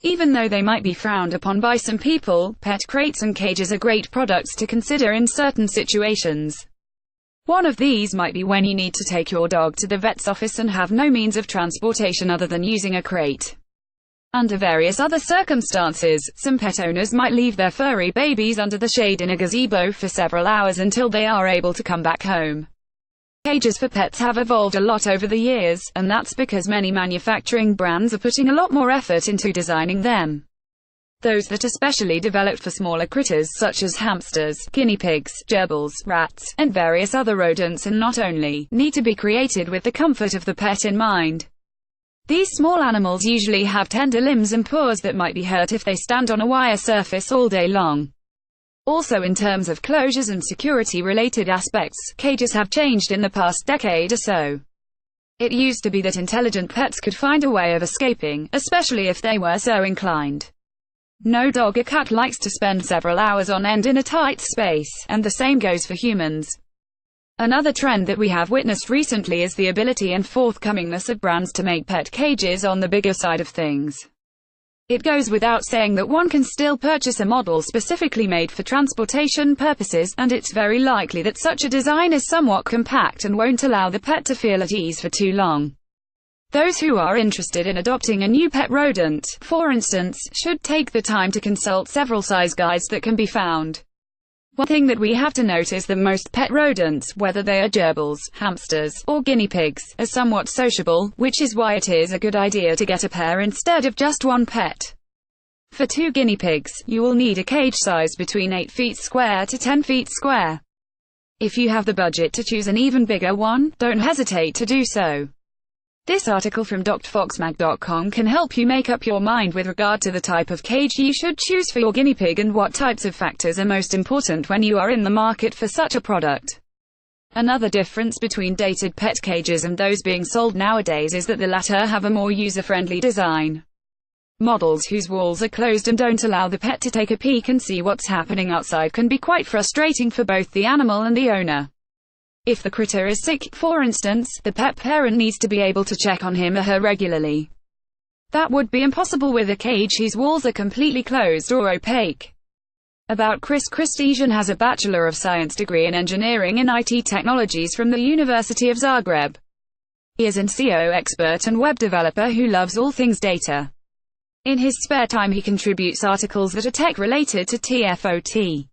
Even though they might be frowned upon by some people, pet crates and cages are great products to consider in certain situations. One of these might be when you need to take your dog to the vet's office and have no means of transportation other than using a crate. Under various other circumstances, some pet owners might leave their furry babies under the shade in a gazebo for several hours until they are able to come back home. Cages for pets have evolved a lot over the years, and that's because many manufacturing brands are putting a lot more effort into designing them. Those that are specially developed for smaller critters such as hamsters, guinea pigs, gerbils, rats, and various other rodents and not only need to be created with the comfort of the pet in mind. These small animals usually have tender limbs and paws that might be hurt if they stand on a wire surface all day long. Also, in terms of closures and security-related aspects, cages have changed in the past decade or so. It used to be that intelligent pets could find a way of escaping, especially if they were so inclined. No dog or cat likes to spend several hours on end in a tight space, and the same goes for humans. Another trend that we have witnessed recently is the ability and forthcomingness of brands to make pet cages on the bigger side of things. It goes without saying that one can still purchase a model specifically made for transportation purposes, and it's very likely that such a design is somewhat compact and won't allow the pet to feel at ease for too long. Those who are interested in adopting a new pet rodent, for instance, should take the time to consult several size guides that can be found. One thing that we have to note is that most pet rodents, whether they are gerbils, hamsters, or guinea pigs, are somewhat sociable, which is why it is a good idea to get a pair instead of just one pet. For 2 guinea pigs, you will need a cage size between 8 feet square to 10 feet square. If you have the budget to choose an even bigger one, don't hesitate to do so. This article from drfoxmag.com can help you make up your mind with regard to the type of cage you should choose for your guinea pig and what types of factors are most important when you are in the market for such a product. Another difference between dated pet cages and those being sold nowadays is that the latter have a more user-friendly design. Models whose walls are closed and don't allow the pet to take a peek and see what's happening outside can be quite frustrating for both the animal and the owner. If the critter is sick, for instance, the pet parent needs to be able to check on him or her regularly. That would be impossible with a cage whose walls are completely closed or opaque. About Chris Kristijan has a Bachelor of Science degree in Engineering and IT Technologies from the University of Zagreb. He is an SEO expert and web developer who loves all things data. In his spare time he contributes articles that are tech-related to TFOT.